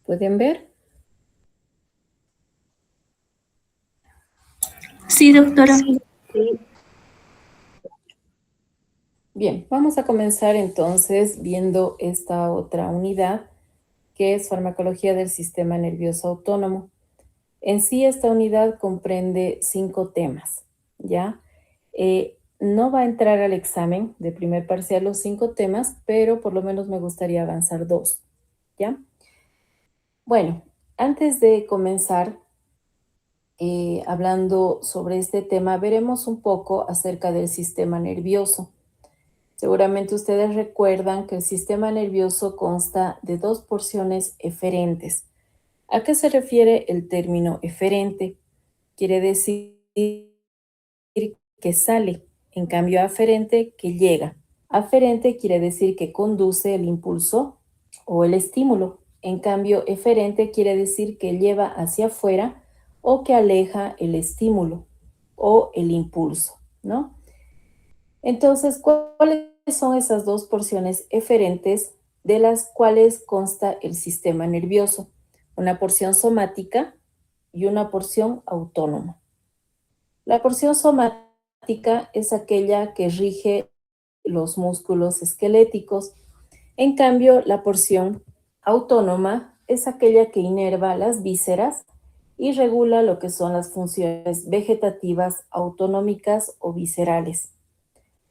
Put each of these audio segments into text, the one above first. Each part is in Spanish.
¿Pueden ver? Sí, doctora. Bien, vamos a comenzar entonces viendo esta otra unidad que es farmacología del sistema nervioso autónomo. En sí, esta unidad comprende 5 temas, ¿ya? No va a entrar al examen de primer parcial los 5 temas, pero por lo menos me gustaría avanzar 2, ¿ya? Bueno, antes de comenzar hablando sobre este tema, veremos un poco acerca del sistema nervioso. Seguramente ustedes recuerdan que el sistema nervioso consta de 2 porciones eferentes. ¿A qué se refiere el término eferente? Quiere decir que sale, en cambio aferente que llega. Aferente quiere decir que conduce el impulso o el estímulo. En cambio, eferente quiere decir que lleva hacia afuera o que aleja el estímulo o el impulso, ¿no? Entonces, ¿cuáles son esas 2 porciones eferentes de las cuales consta el sistema nervioso? Una porción somática y una porción autónoma. La porción somática es aquella que rige los músculos esqueléticos. En cambio, la porción autónoma es aquella que inerva las vísceras y regula lo que son las funciones vegetativas autonómicas o viscerales.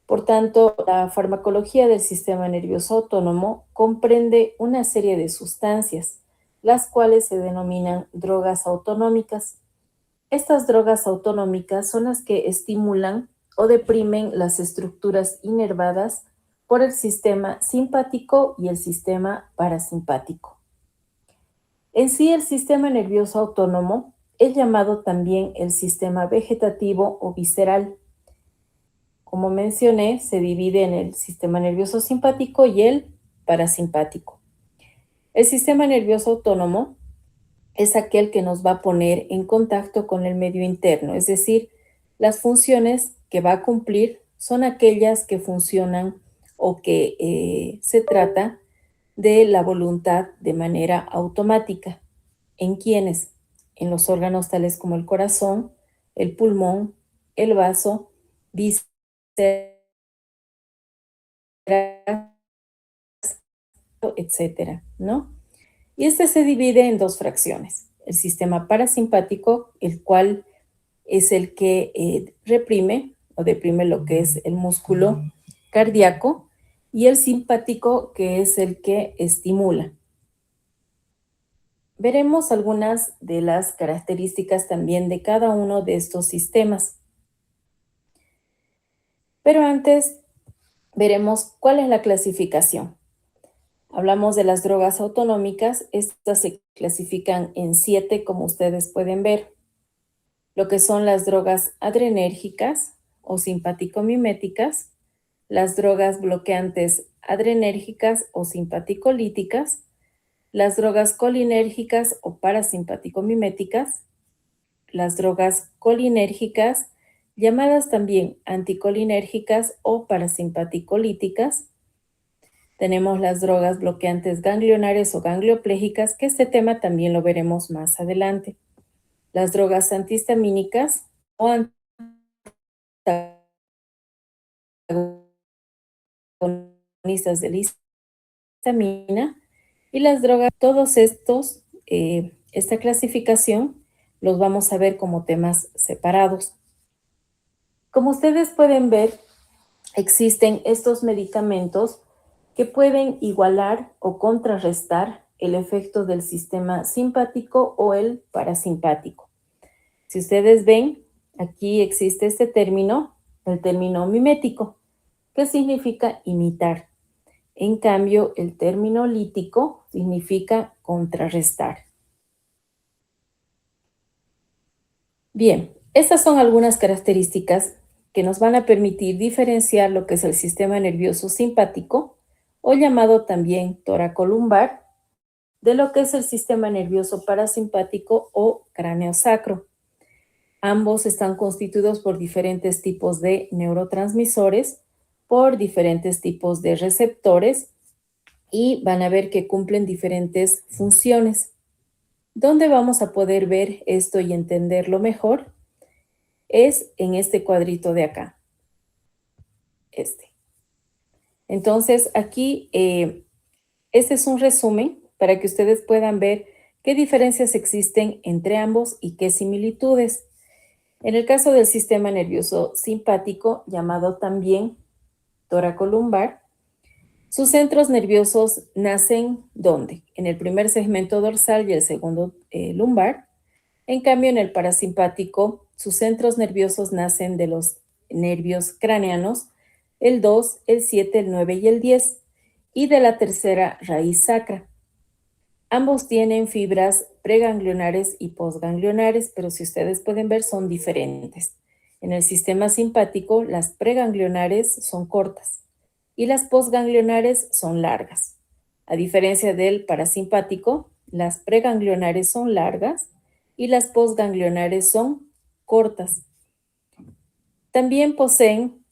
Por tanto, la farmacología del sistema nervioso autónomo comprende una serie de sustancias, las cuales se denominan drogas autonómicas. Estas drogas autonómicas son las que estimulan o deprimen las estructuras inervadas por el sistema simpático y el sistema parasimpático. En sí, el sistema nervioso autónomo es llamado también el sistema vegetativo o visceral. Como mencioné, se divide en el sistema nervioso simpático y el parasimpático. El sistema nervioso autónomo es aquel que nos va a poner en contacto con el medio interno, es decir, las funciones que va a cumplir son aquellas que funcionan o que se trata de la voluntad de manera automática. ¿En quiénes? En los órganos tales como el corazón, el pulmón, el vaso, vísceras, etcétera, ¿no? Y este se divide en 2 fracciones. El sistema parasimpático, el cual es el que reprime o deprime lo que es el músculo cardíaco, y el simpático, que es el que estimula. Veremos algunas de las características también de cada uno de estos sistemas. Pero antes veremos cuál es la clasificación. Hablamos de las drogas autonómicas. Estas se clasifican en 7, como ustedes pueden ver. Lo que son las drogas adrenérgicas o simpático-miméticas, las drogas bloqueantes adrenérgicas o simpaticolíticas, las drogas colinérgicas o parasimpático-miméticas, las drogas colinérgicas, llamadas también anticolinérgicas o parasimpaticolíticas. Tenemos las drogas bloqueantes ganglionares o ganglioplégicas, que este tema también lo veremos más adelante. Las drogas antihistamínicas o antagonistas de la histamina, y las drogas. Todos estos, esta clasificación, los vamos a ver como temas separados. Como ustedes pueden ver, existen estos medicamentos que pueden igualar o contrarrestar el efecto del sistema simpático o el parasimpático. Si ustedes ven, aquí existe este término, el término mimético, que significa imitar. En cambio, el término lítico significa contrarrestar. Bien, estas son algunas características que nos van a permitir diferenciar lo que es el sistema nervioso simpático, o llamado también toracolumbar, de lo que es el sistema nervioso parasimpático o craneosacro. Ambos están constituidos por diferentes tipos de neurotransmisores, por diferentes tipos de receptores y van a ver que cumplen diferentes funciones. ¿Dónde vamos a poder ver esto y entenderlo mejor? Es en este cuadrito de acá, este. Entonces, aquí, este es un resumen para que ustedes puedan ver qué diferencias existen entre ambos y qué similitudes. En el caso del sistema nervioso simpático, llamado también toracolumbar, sus centros nerviosos nacen ¿dónde? En el primer segmento dorsal y el segundo lumbar. En cambio, en el parasimpático, sus centros nerviosos nacen de los nervios craneanos, el 2, el 7, el 9 y el 10, y de la tercera raíz sacra. Ambos tienen fibras preganglionares y postganglionares, pero si ustedes pueden ver son diferentes. En el sistema simpático, las preganglionares son cortas y las postganglionares son largas. A diferencia del parasimpático, las preganglionares son largas y las postganglionares son cortas. También poseen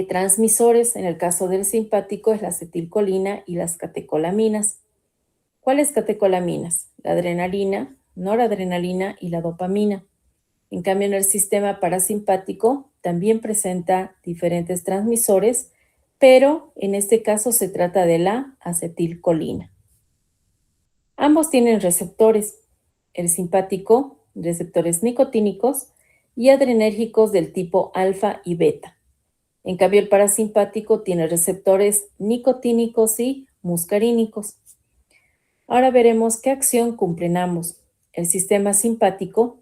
transmisores. En el caso del simpático es la acetilcolina y las catecolaminas. ¿Cuáles catecolaminas? La adrenalina, noradrenalina y la dopamina. En cambio, en el sistema parasimpático también presenta diferentes transmisores, pero en este caso se trata de la acetilcolina. Ambos tienen receptores. El simpático, receptores nicotínicos y adrenérgicos del tipo alfa y beta. En cambio, el parasimpático tiene receptores nicotínicos y muscarínicos. Ahora veremos qué acción cumplen ambos. El sistema simpático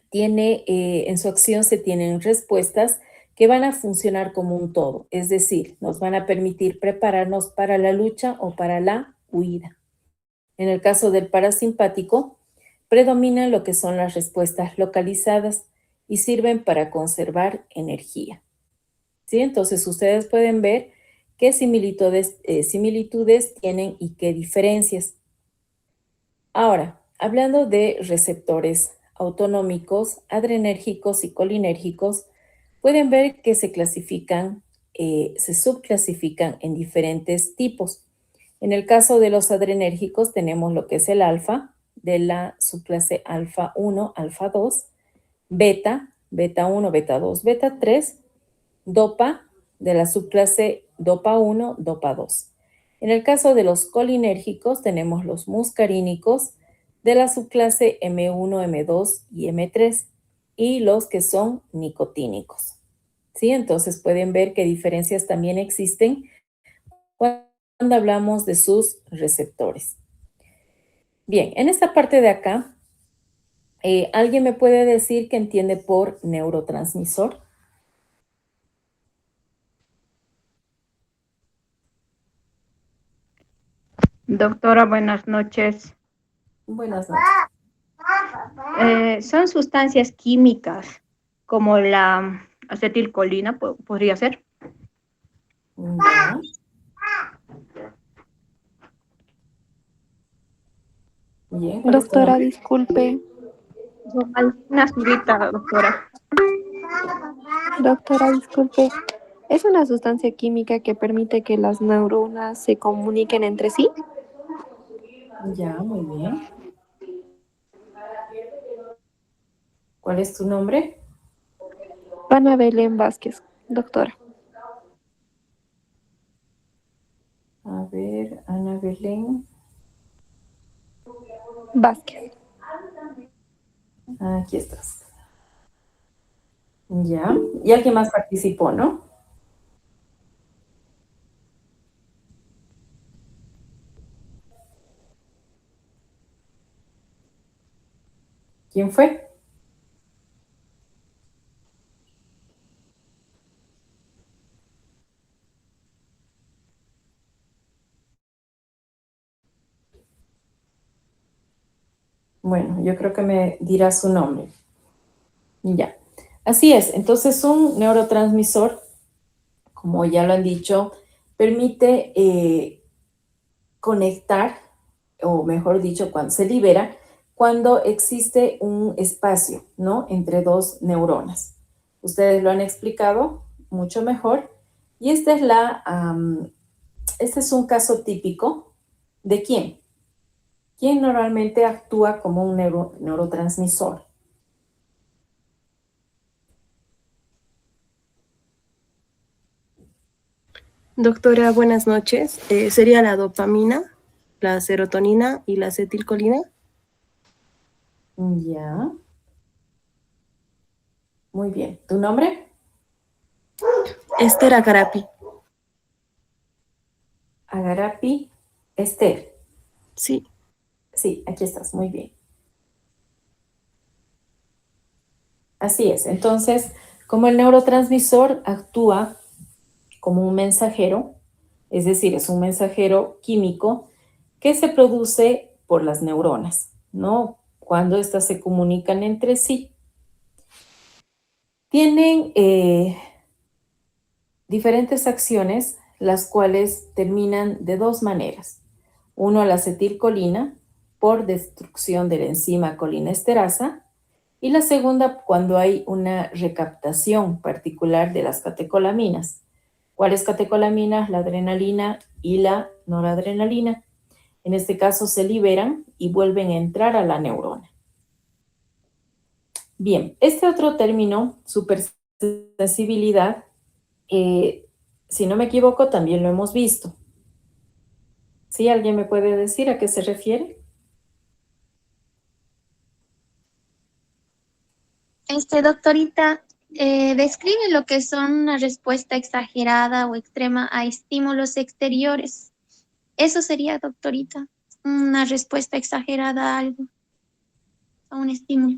tiene, en su acción se tienen respuestas que van a funcionar como un todo, es decir, nos van a permitir prepararnos para la lucha o para la huida. En el caso del parasimpático, predominan lo que son las respuestas localizadas y sirven para conservar energía. ¿Sí? Entonces, ustedes pueden ver qué similitudes tienen y qué diferencias. Ahora, hablando de receptores autonómicos, adrenérgicos y colinérgicos, pueden ver que se clasifican, se subclasifican en diferentes tipos. En el caso de los adrenérgicos tenemos lo que es el alfa, de la subclase alfa 1, alfa 2, beta, beta 1, beta 2, beta 3, dopa, de la subclase dopa 1, dopa 2. En el caso de los colinérgicos tenemos los muscarínicos de la subclase M1, M2 y M3 y los que son nicotínicos. ¿Sí? Entonces pueden ver qué diferencias también existen cuando hablamos de sus receptores. Bien, en esta parte de acá, ¿alguien me puede decir qué entiende por neurotransmisor? Doctora, buenas noches. Buenas noches. Son sustancias químicas como la acetilcolina, podría ser. Ya. Bien, ¿cuál es tu Doctora, nombre? disculpe. Una azulita, doctora. Doctora, disculpe. ¿Es una sustancia química que permite que las neuronas se comuniquen entre sí? Ya, muy bien. ¿Cuál es tu nombre? Ana Belén Vázquez, doctora. A ver, Ana Belén. Vázquez. Aquí estás. Ya. Y alguien más participó, ¿no? ¿Quién fue? Bueno, yo creo que me dirá su nombre. Ya. Así es. Entonces, un neurotransmisor, como ya lo han dicho, permite conectar, o mejor dicho, cuando se libera, cuando existe un espacio, ¿no? Entre dos neuronas. Ustedes lo han explicado mucho mejor. Y esta es Este es un caso típico de quién. ¿Quién normalmente actúa como un neurotransmisor? Doctora, buenas noches. ¿Sería la dopamina, la serotonina y la acetilcolina? Ya. Muy bien. ¿Tu nombre? Esther Acarapi. Agarapi Esther. Sí. Sí, aquí estás. Muy bien. Así es. Entonces, como el neurotransmisor actúa como un mensajero, es decir, es un mensajero químico que se produce por las neuronas, ¿no? Cuando éstas se comunican entre sí. Tienen diferentes acciones, las cuales terminan de dos maneras. Uno, la acetilcolina, por destrucción de la enzima colinesterasa, y la segunda, cuando hay una recaptación particular de las catecolaminas. ¿Cuáles catecolaminas? La adrenalina y la noradrenalina. En este caso se liberan y vuelven a entrar a la neurona. Bien, este otro término, supersensibilidad, si no me equivoco, también lo hemos visto. ¿Sí? ¿Alguien me puede decir a qué se refiere? Doctorita, describe lo que son una respuesta exagerada o extrema a estímulos exteriores. Eso sería, doctorita, una respuesta exagerada a algo, a un estímulo.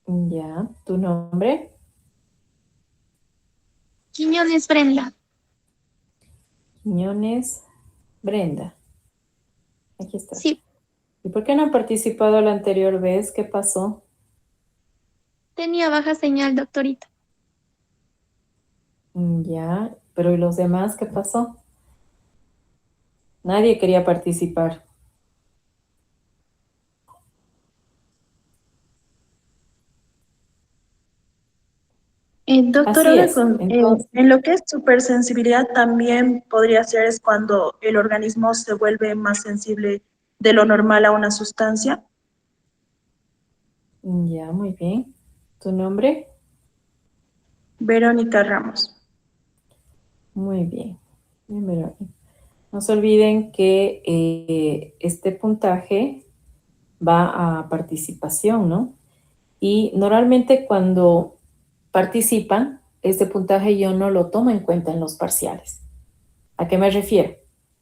Ya, ¿tu nombre? Quiñones Brenda. Quiñones Brenda. Aquí estás. Sí, ¿Y por qué no han participado la anterior vez? ¿Qué pasó? tenía baja señal, doctorita. Ya, pero ¿y los demás qué pasó? Nadie quería participar. Doctora, Así es. Entonces, en lo que es supersensibilidad también podría ser es cuando el organismo se vuelve más sensible de lo normal a una sustancia. ya, muy bien. ¿Tu nombre? Verónica Ramos. Muy bien. Bien, Verónica. No se olviden que este puntaje va a participación, ¿no? Y normalmente cuando participan, este puntaje yo no lo tomo en cuenta en los parciales. ¿A qué me refiero?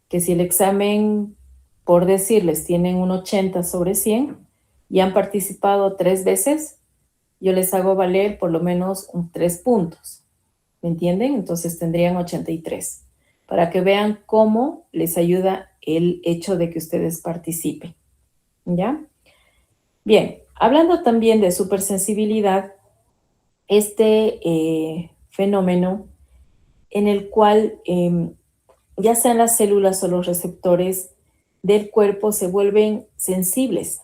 Que si el examen, por decirles, tienen un 80 sobre 100 y han participado 3 veces, yo les hago valer por lo menos 3 puntos. ¿Me entienden? Entonces tendrían 83. Para que vean cómo les ayuda el hecho de que ustedes participen. ¿Ya? Bien, hablando también de supersensibilidad, este fenómeno en el cual ya sean las células o los receptores del cuerpo se vuelven sensibles.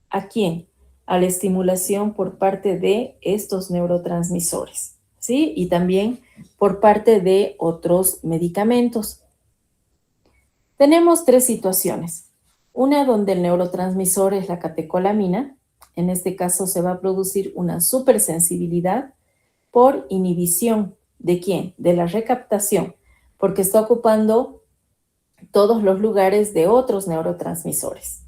¿A quién? A la estimulación por parte de estos neurotransmisores, ¿sí? Y también por parte de otros medicamentos. Tenemos tres situaciones. Una donde el neurotransmisor es la catecolamina. En este caso se va a producir una supersensibilidad por inhibición. ¿De quién? De la recaptación, porque está ocupando todos los lugares de otros neurotransmisores.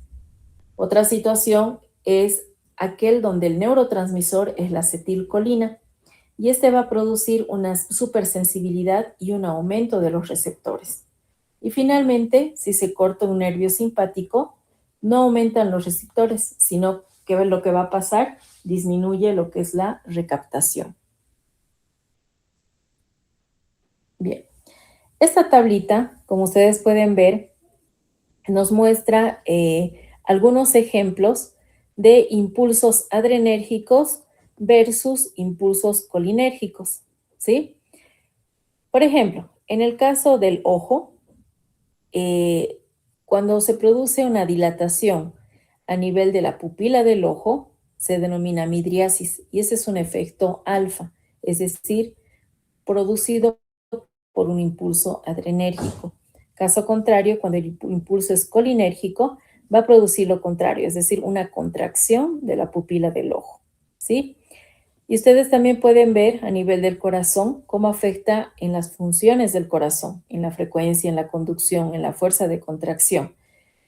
Otra situación es aquel donde el neurotransmisor es la acetilcolina y este va a producir una supersensibilidad y un aumento de los receptores. Y finalmente, si se corta un nervio simpático, no aumentan los receptores, sino que lo que va a pasar disminuye lo que es la recaptación. Bien, esta tablita, como ustedes pueden ver, nos muestra algunos ejemplos de impulsos adrenérgicos versus impulsos colinérgicos, ¿sí? Por ejemplo, en el caso del ojo, cuando se produce una dilatación a nivel de la pupila del ojo, se denomina midriasis y ese es un efecto alfa, es decir, producido por un impulso adrenérgico. Caso contrario, cuando el impulso es colinérgico, va a producir lo contrario, es decir, una contracción de la pupila del ojo, ¿sí? Y ustedes también pueden ver a nivel del corazón cómo afecta en las funciones del corazón, en la frecuencia, en la conducción, en la fuerza de contracción.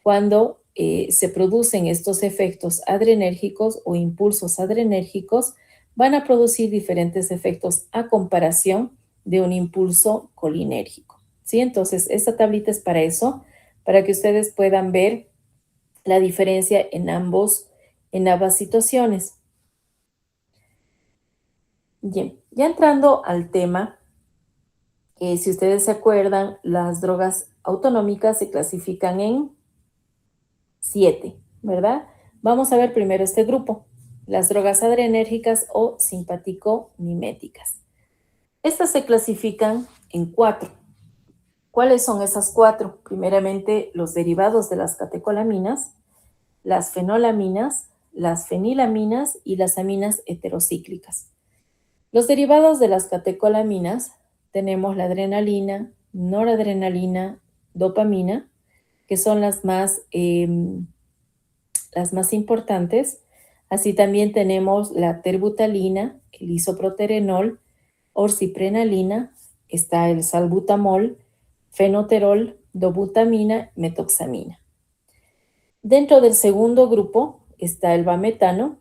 Cuando se producen estos efectos adrenérgicos o impulsos adrenérgicos, van a producir diferentes efectos a comparación de un impulso colinérgico, ¿sí? Entonces, esta tablita es para eso, para que ustedes puedan ver la diferencia en ambas situaciones. Bien, ya entrando al tema, si ustedes se acuerdan, las drogas autonómicas se clasifican en 7, ¿verdad? Vamos a ver primero este grupo, las drogas adrenérgicas o simpático-miméticas. Estas se clasifican en 4. ¿Cuáles son esas 4? Primeramente, los derivados de las catecolaminas, las fenolaminas, las fenilaminas y las aminas heterocíclicas. Los derivados de las catecolaminas tenemos la adrenalina, noradrenalina, dopamina, que son las más importantes. Así también tenemos la terbutalina, el isoproterenol, orciprenalina, está el salbutamol, fenoterol, dobutamina, metoxamina. Dentro del segundo grupo está el vametano,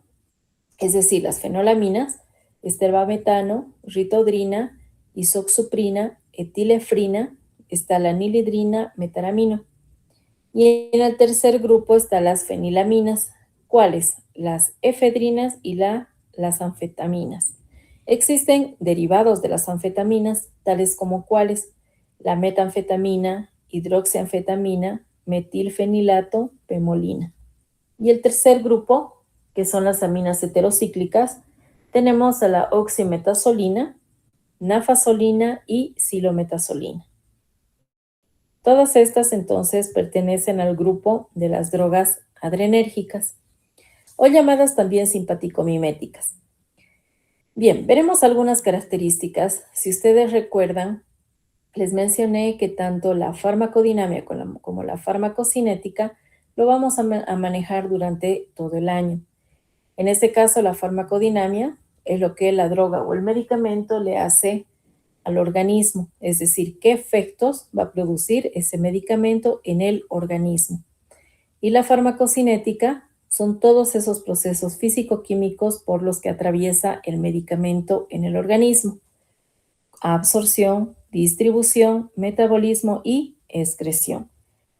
es decir, las fenolaminas, está el vametano, ritodrina, isoxuprina, etilefrina, está la nilidrina, metaramino. Y en el tercer grupo están las fenilaminas. ¿Cuáles? Las efedrinas y las anfetaminas. Existen derivados de las anfetaminas, tales como cuáles: la metanfetamina, hidroxianfetamina, metilfenilato, pemolina. Y el tercer grupo, que son las aminas heterocíclicas, tenemos a la oximetazolina, nafasolina y silometasolina. Todas estas entonces pertenecen al grupo de las drogas adrenérgicas o llamadas también simpático-miméticas. Bien, veremos algunas características. Si ustedes recuerdan, les mencioné que tanto la farmacodinámica como la farmacocinética lo vamos a manejar durante todo el año. En este caso, la farmacodinámica es lo que la droga o el medicamento le hace al organismo, es decir, qué efectos va a producir ese medicamento en el organismo. Y la farmacocinética son todos esos procesos físico-químicos por los que atraviesa el medicamento en el organismo: absorción, distribución, metabolismo y excreción.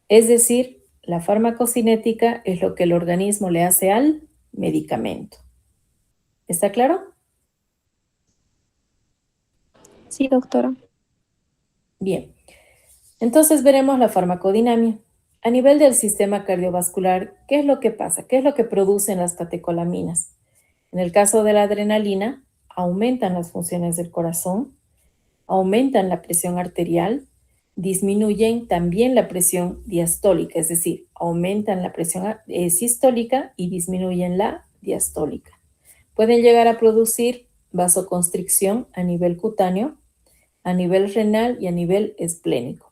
Es decir, la farmacocinética es lo que el organismo le hace al medicamento. ¿Está claro? Sí, doctora. Bien, entonces veremos la farmacodinámica. A nivel del sistema cardiovascular, ¿qué es lo que pasa? ¿Qué es lo que producen las catecolaminas? En el caso de la adrenalina, aumentan las funciones del corazón, aumentan la presión arterial, disminuyen también la presión diastólica, es decir, aumentan la presión sistólica y disminuyen la diastólica. Pueden llegar a producir vasoconstricción a nivel cutáneo, a nivel renal y a nivel esplénico.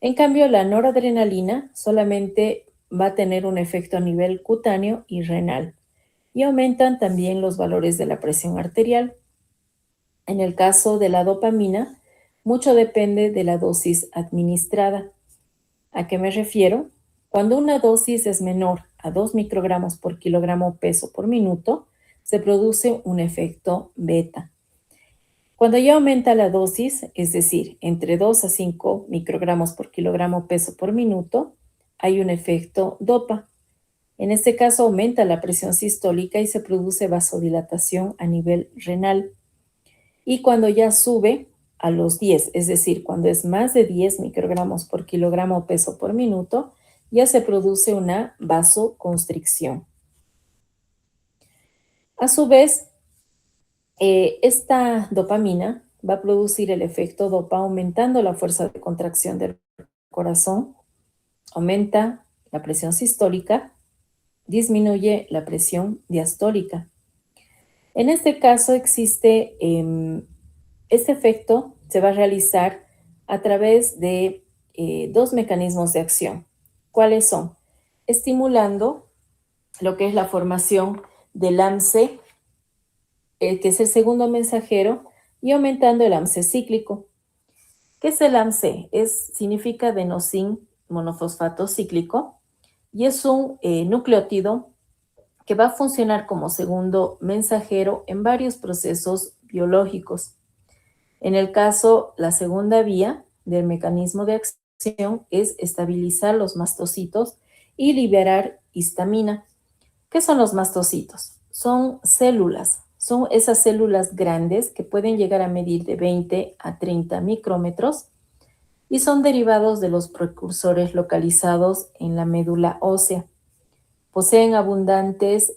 En cambio, la noradrenalina solamente va a tener un efecto a nivel cutáneo y renal, y aumentan también los valores de la presión arterial. En el caso de la dopamina, mucho depende de la dosis administrada. ¿A qué me refiero? Cuando una dosis es menor a 2 microgramos por kilogramo peso por minuto, se produce un efecto beta. Cuando ya aumenta la dosis, es decir, entre 2 a 5 microgramos por kilogramo peso por minuto, hay un efecto dopa. En este caso aumenta la presión sistólica y se produce vasodilatación a nivel renal. Y cuando ya sube a los 10, es decir, cuando es más de 10 microgramos por kilogramo peso por minuto, ya se produce una vasoconstricción. A su vez, esta dopamina va a producir el efecto dopa aumentando la fuerza de contracción del corazón, aumenta la presión sistólica, disminuye la presión diastólica. En este caso este efecto se va a realizar a través de dos mecanismos de acción. ¿Cuáles son? Estimulando lo que es la formación del AMC, que es el segundo mensajero, y aumentando el AMC cíclico. ¿Qué es el AMC? Significa adenosín monofosfato cíclico y es un nucleótido que va a funcionar como segundo mensajero en varios procesos biológicos. En el caso, la segunda vía del mecanismo de acción es estabilizar los mastocitos y liberar histamina. ¿Qué son los mastocitos? Son células, son esas células grandes que pueden llegar a medir de 20 a 30 micrómetros y son derivados de los precursores localizados en la médula ósea. Poseen abundantes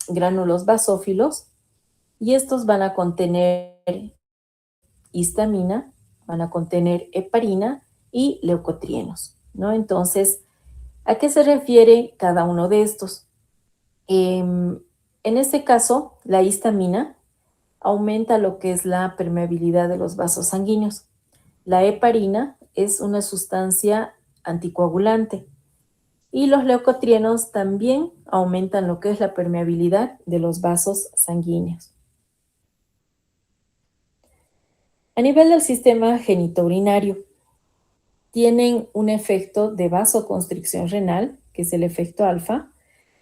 gránulos basófilos y estos van a contener histamina, van a contener heparina y leucotrienos, ¿no? Entonces, ¿a qué se refiere cada uno de estos? En este caso, la histamina aumenta lo que es la permeabilidad de los vasos sanguíneos. La heparina es una sustancia anticoagulante y los leucotrienos también aumentan lo que es la permeabilidad de los vasos sanguíneos. A nivel del sistema genitourinario, tienen un efecto de vasoconstricción renal, que es el efecto alfa,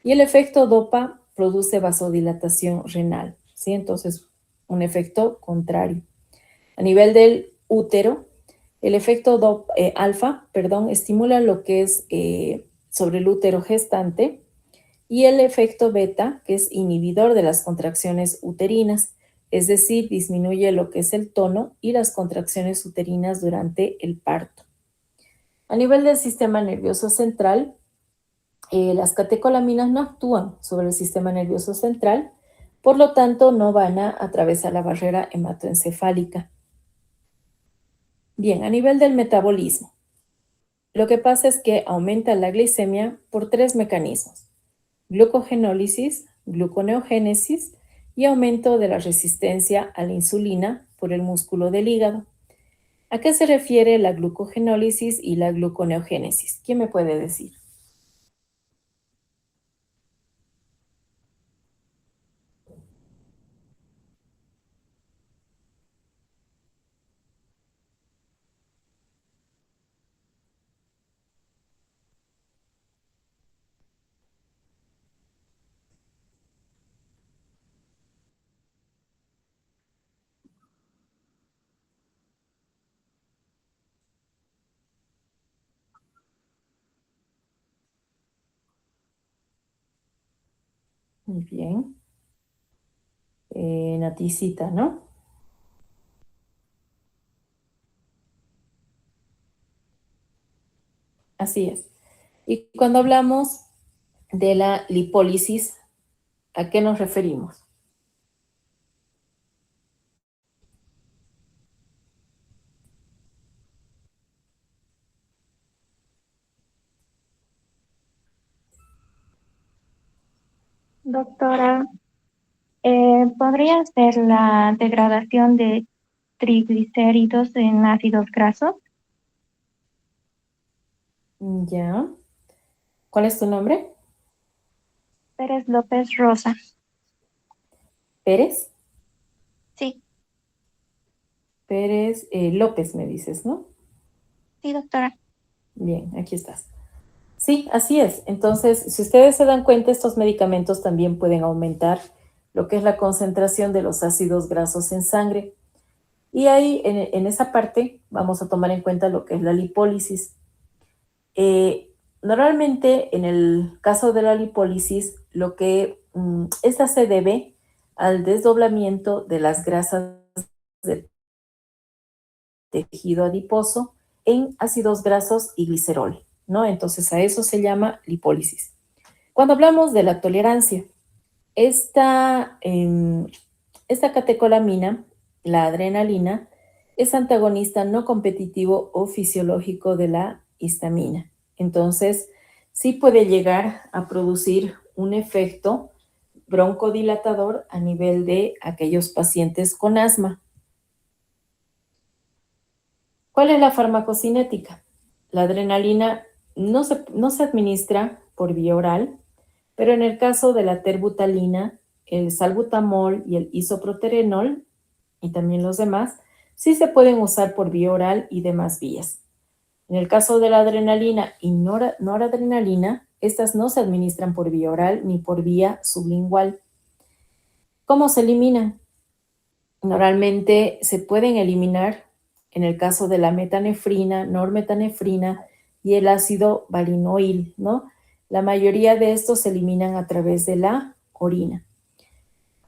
y el efecto dopa produce vasodilatación renal, ¿sí? Entonces, un efecto contrario. A nivel del útero, el efecto alfa, estimula lo que es sobre el útero gestante, y el efecto beta, que es inhibidor de las contracciones uterinas, es decir, disminuye lo que es el tono y las contracciones uterinas durante el parto. A nivel del sistema nervioso central, las catecolaminas no actúan sobre el sistema nervioso central, por lo tanto no van a atravesar la barrera hematoencefálica. Bien, a nivel del metabolismo, lo que pasa es que aumenta la glicemia por tres mecanismos: glucogenólisis, gluconeogénesis y aumento de la resistencia a la insulina por el músculo del hígado. ¿A qué se refiere la glucogenólisis y la gluconeogénesis? ¿Quién me puede decir? Muy bien. Naticita, ¿no? Así es. Y cuando hablamos de la lipólisis, ¿a qué nos referimos? Doctora, ¿podría ser la degradación de triglicéridos en ácidos grasos? Ya. ¿Cuál es tu nombre? Pérez López Rosa. Pérez. Sí, Pérez López, me dices, ¿no? sí, doctora. Bien, aquí estás. Sí, así es. Entonces, si ustedes se dan cuenta, estos medicamentos también pueden aumentar lo que es la concentración de los ácidos grasos en sangre. Y ahí, en esa parte, vamos a tomar en cuenta lo que es la lipólisis. Normalmente, en el caso de la lipólisis, esta se debe al desdoblamiento de las grasas del tejido adiposo en ácidos grasos y glicerol, ¿no? Entonces, a eso se llama lipólisis. Cuando hablamos de la tolerancia, esta catecolamina, la adrenalina, es antagonista no competitivo o fisiológico de la histamina. Entonces, sí puede llegar a producir un efecto broncodilatador a nivel de aquellos pacientes con asma. ¿Cuál es la farmacocinética? la adrenalina no se administra por vía oral, pero en el caso de la terbutalina, el salbutamol y el isoproterenol, y también los demás, sí se pueden usar por vía oral y demás vías. En el caso de la adrenalina y noradrenalina, estas no se administran por vía oral ni por vía sublingual. ¿Cómo se eliminan? Normalmente se pueden eliminar en el caso de la metanefrina, normetanefrina y el ácido valinoil, ¿no? La mayoría de estos se eliminan a través de la orina.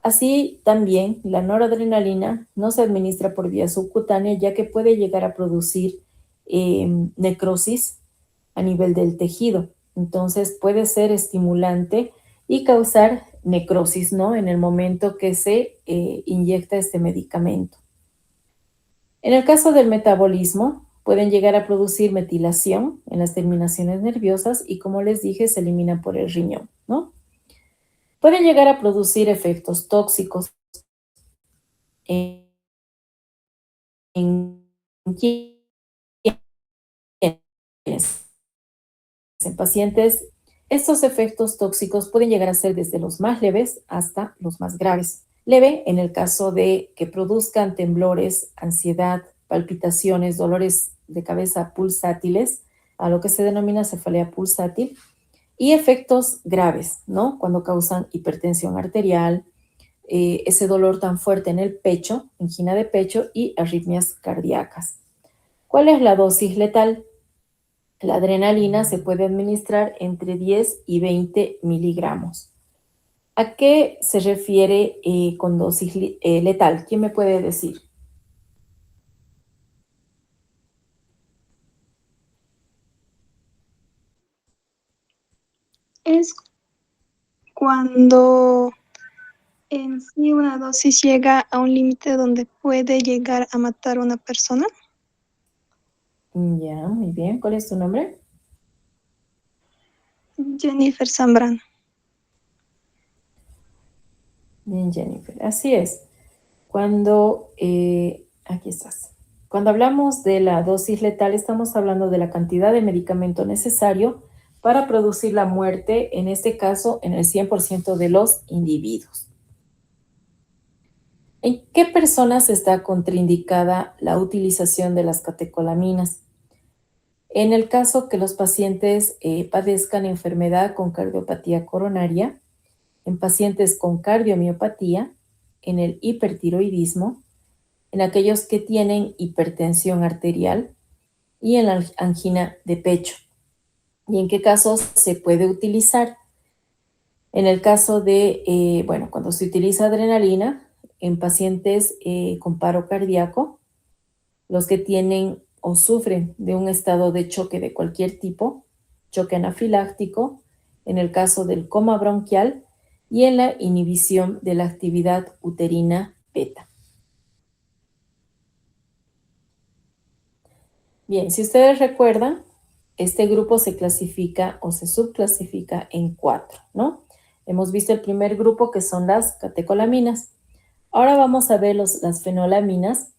Así también la noradrenalina no se administra por vía subcutánea ya que puede llegar a producir necrosis a nivel del tejido. Entonces puede ser estimulante y causar necrosis, ¿no? En el momento que se inyecta este medicamento. En el caso del metabolismo, pueden llegar a producir metilación en las terminaciones nerviosas y, como les dije, se elimina por el riñón, ¿no? Pueden llegar a producir efectos tóxicos en pacientes. Estos efectos tóxicos pueden llegar a ser desde los más leves hasta los más graves. Leve en el caso de que produzcan temblores, ansiedad, palpitaciones, dolores de cabeza pulsátiles, a lo que se denomina cefalea pulsátil, y efectos graves, ¿no? Cuando causan hipertensión arterial, ese dolor tan fuerte en el pecho, angina de pecho y arritmias cardíacas. ¿Cuál es la dosis letal? La adrenalina se puede administrar entre 10 y 20 miligramos. ¿A qué se refiere con dosis letal? ¿Quién me puede decir? Es cuando en sí una dosis llega a un límite donde puede llegar a matar a una persona. Ya, muy bien. ¿Cuál es tu nombre? Jennifer Zambrano. Bien, Jennifer. Así es. Aquí estás. Cuando hablamos de la dosis letal, estamos hablando de la cantidad de medicamento necesario para producir la muerte, en este caso, en el 100% de los individuos. ¿En qué personas está contraindicada la utilización de las catecolaminas? En el caso que los pacientes padezcan enfermedad con cardiopatía coronaria, en pacientes con cardiomiopatía, en el hipertiroidismo, en aquellos que tienen hipertensión arterial y en la angina de pecho. ¿Y en qué casos se puede utilizar? En el caso de, cuando se utiliza adrenalina en pacientes con paro cardíaco, los que tienen o sufren de un estado de choque de cualquier tipo, choque anafiláctico, en el caso del coma bronquial y en la inhibición de la actividad uterina beta. Bien, si ustedes recuerdan, este grupo se clasifica o se subclasifica en 4, ¿no? Hemos visto el primer grupo que son las catecolaminas. Ahora vamos a ver las fenolaminas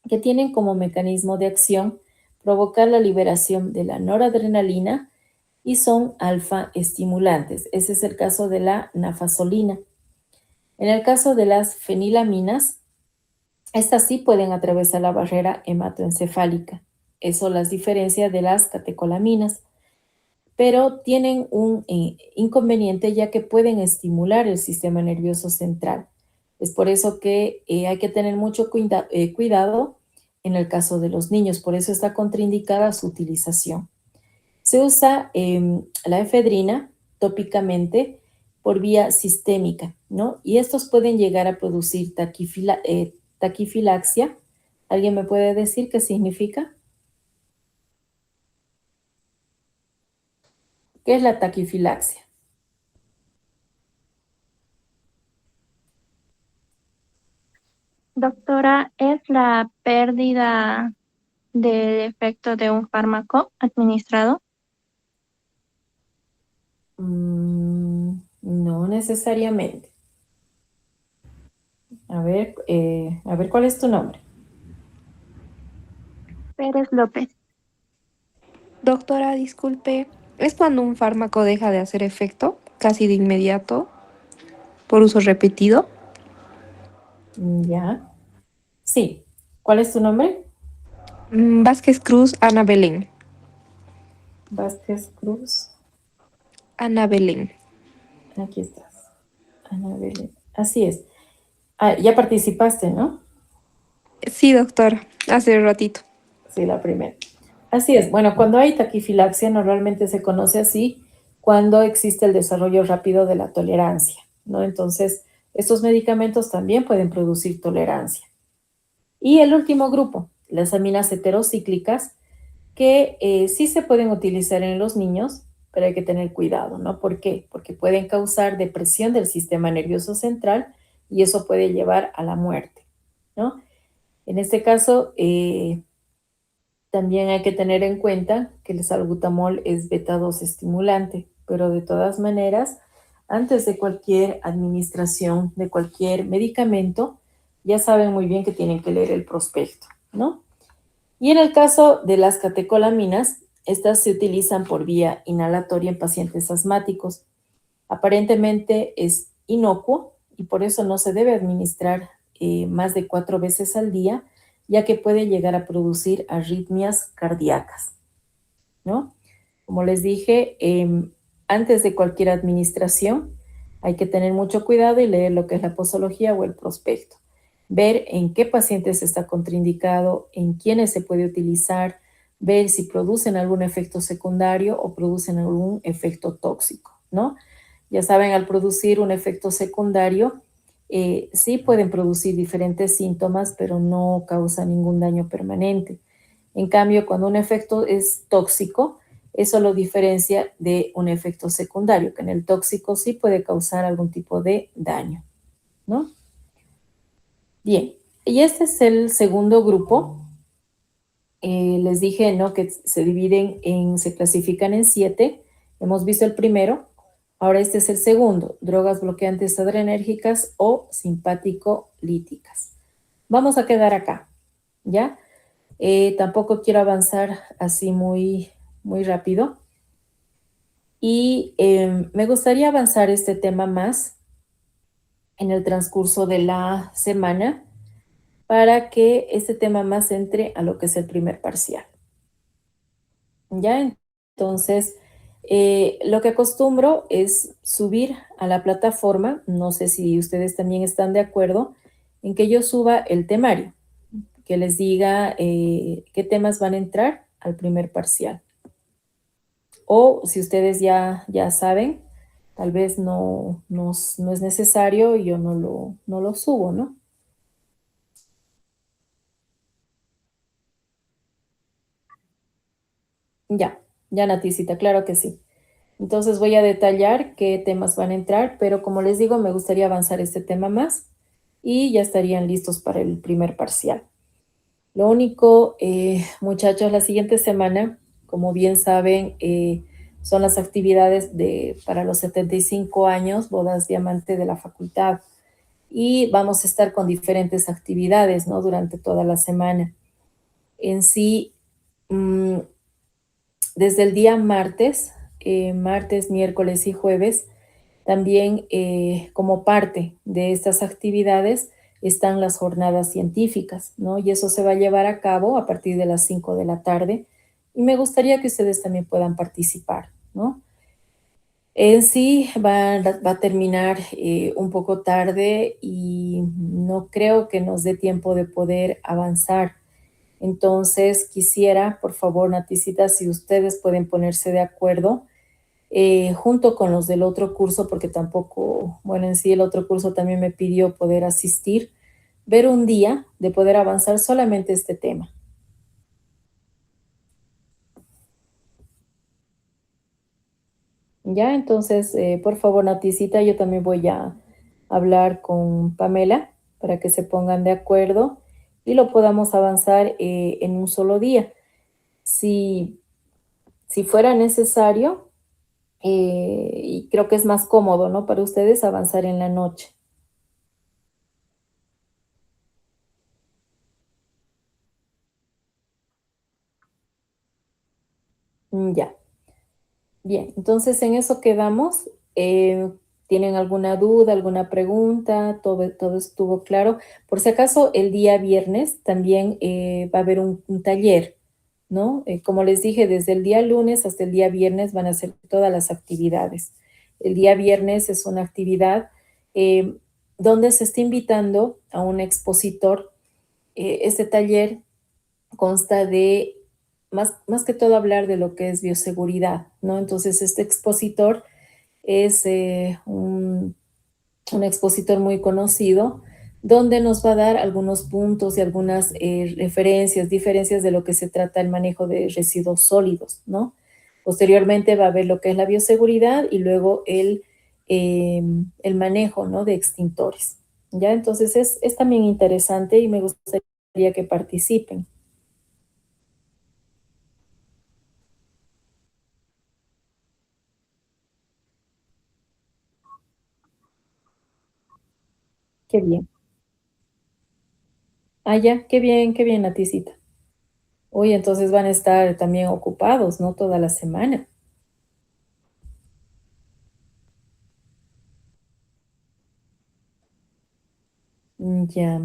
que tienen como mecanismo de acción provocar la liberación de la noradrenalina y son alfa estimulantes. Ese es el caso de la nafazolina. En el caso de las fenilaminas, estas sí pueden atravesar la barrera hematoencefálica. Eso las diferencia de las catecolaminas, pero tienen un inconveniente ya que pueden estimular el sistema nervioso central. Es por eso que hay que tener mucho cuidado en el caso de los niños, por eso está contraindicada su utilización. Se usa la efedrina tópicamente por vía sistémica, ¿no? Y estos pueden llegar a producir taquifilaxia. ¿Alguien me puede decir qué significa? ¿Qué es la taquifilaxia? Doctora, ¿es la pérdida del efecto de un fármaco administrado? No necesariamente. A ver, ¿cuál es tu nombre? Pérez López. Doctora, disculpe, ¿es cuando un fármaco deja de hacer efecto casi de inmediato por uso repetido? Ya. Sí. ¿Cuál es tu nombre? Vázquez Cruz, Ana Belén. Vázquez Cruz. Ana Belén. Aquí estás. Ana Belén. Así es. Ah, ya participaste, ¿no? Sí, doctora, hace ratito. Sí, la primera. Así es. Bueno, cuando hay taquifilaxia, normalmente se conoce así cuando existe el desarrollo rápido de la tolerancia, ¿no? Entonces, estos medicamentos también pueden producir tolerancia. Y el último grupo, las aminas heterocíclicas, que sí se pueden utilizar en los niños, pero hay que tener cuidado, ¿no? ¿Por qué? Porque pueden causar depresión del sistema nervioso central y eso puede llevar a la muerte, ¿no? En este caso, también hay que tener en cuenta que el salbutamol es beta 2 estimulante, pero de todas maneras, antes de cualquier administración de cualquier medicamento, ya saben muy bien que tienen que leer el prospecto, ¿no? Y en el caso de las catecolaminas, estas se utilizan por vía inhalatoria en pacientes asmáticos. Aparentemente es inocuo y por eso no se debe administrar más de 4 veces al día, ya que puede llegar a producir arritmias cardíacas, ¿no? Como les dije, antes de cualquier administración hay que tener mucho cuidado y leer lo que es la posología o el prospecto. Ver en qué pacientes está contraindicado, en quiénes se puede utilizar, ver si producen algún efecto secundario o producen algún efecto tóxico, ¿no? Ya saben, al producir un efecto secundario, sí pueden producir diferentes síntomas, pero no causa ningún daño permanente. En cambio, cuando un efecto es tóxico, eso lo diferencia de un efecto secundario, que en el tóxico sí puede causar algún tipo de daño, ¿no? Bien, y este es el segundo grupo. Les dije, ¿no? Que se clasifican en 7. Hemos visto el primero. Ahora este es el segundo, drogas bloqueantes adrenérgicas o simpático-líticas. Vamos a quedar acá, ¿ya? Tampoco quiero avanzar así muy rápido. Y me gustaría avanzar este tema más en el transcurso de la semana para que este tema más entre a lo que es el primer parcial. ¿Ya? Entonces, lo que acostumbro es subir a la plataforma, no sé si ustedes también están de acuerdo, en que yo suba el temario, que les diga qué temas van a entrar al primer parcial. O si ustedes ya saben, tal vez no es necesario y yo no lo subo, ¿no? Ya, Naticita, claro que sí. Entonces voy a detallar qué temas van a entrar, pero como les digo, me gustaría avanzar este tema más y ya estarían listos para el primer parcial. Lo único, muchachos, la siguiente semana, como bien saben, son las actividades para los 75 años, bodas diamante de la facultad. Y vamos a estar con diferentes actividades, ¿no? Durante toda la semana. En sí, desde el día martes, miércoles y jueves, también como parte de estas actividades están las jornadas científicas, ¿no? Y eso se va a llevar a cabo a partir de las 5 de la tarde. Y me gustaría que ustedes también puedan participar, ¿no? En sí va a terminar un poco tarde y no creo que nos dé tiempo de poder avanzar. Entonces quisiera, por favor, Naticita, si ustedes pueden ponerse de acuerdo junto con los del otro curso, porque tampoco, bueno, en sí el otro curso también me pidió poder asistir, ver un día de poder avanzar solamente este tema. Ya, entonces, por favor, Naticita, yo también voy a hablar con Pamela para que se pongan de acuerdo y lo podamos avanzar en un solo día. Si, si fuera necesario, y creo que es más cómodo, ¿no? Para ustedes avanzar en la noche. Ya. Bien, entonces en eso quedamos. ¿Tienen alguna duda, alguna pregunta? Todo estuvo claro. Por si acaso, el día viernes también va a haber un taller, ¿no? Como les dije, desde el día lunes hasta el día viernes van a ser todas las actividades. El día viernes es una actividad eh, donde se está invitando a un expositor. Este taller consta de más que todo hablar de lo que es bioseguridad, ¿no? Entonces, este expositor es un expositor muy conocido, donde nos va a dar algunos puntos y algunas referencias, diferencias de lo que se trata el manejo de residuos sólidos, ¿no? Posteriormente va a ver lo que es la bioseguridad y luego el manejo, ¿no? De extintores, ¿ya? Entonces es también interesante y me gustaría que participen. Qué bien. Ah, ya, qué bien, Naticita. Uy, entonces van a estar también ocupados, ¿no? Toda la semana. Ya,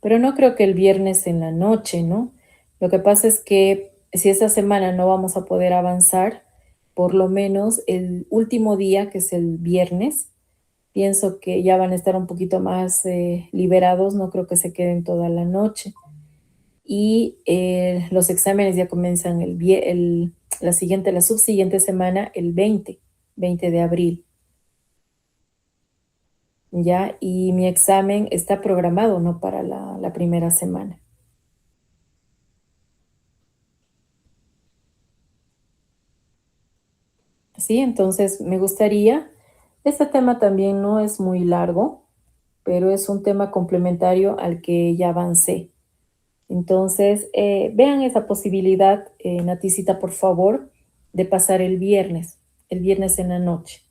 pero no creo que el viernes en la noche, ¿no? Lo que pasa es que si esa semana no vamos a poder avanzar, por lo menos el último día, que es el viernes, pienso que ya van a estar un poquito más liberados, no creo que se queden toda la noche. Y los exámenes ya comienzan la subsiguiente semana, el 20 de abril. Ya, y mi examen está programado, ¿no? Para la primera semana. Sí, entonces me gustaría, este tema también no es muy largo, pero es un tema complementario al que ya avancé. Entonces, vean esa posibilidad, Naticita, por favor, de pasar el viernes en la noche.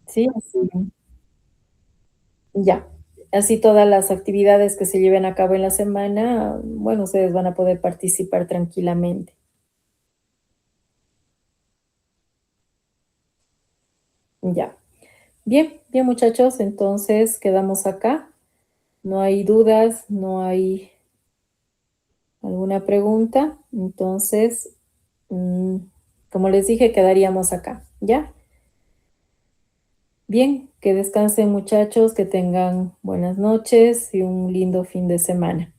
Sí, así. Ya. Así todas las actividades que se lleven a cabo en la semana, bueno, ustedes van a poder participar tranquilamente. Ya. Bien, bien muchachos, entonces quedamos acá. No hay dudas, no hay alguna pregunta. Entonces, mm, como les dije, quedaríamos acá, ¿ya? Bien, que descansen muchachos, que tengan buenas noches y un lindo fin de semana.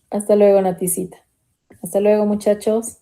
Hasta luego, Naticita. Hasta luego, muchachos.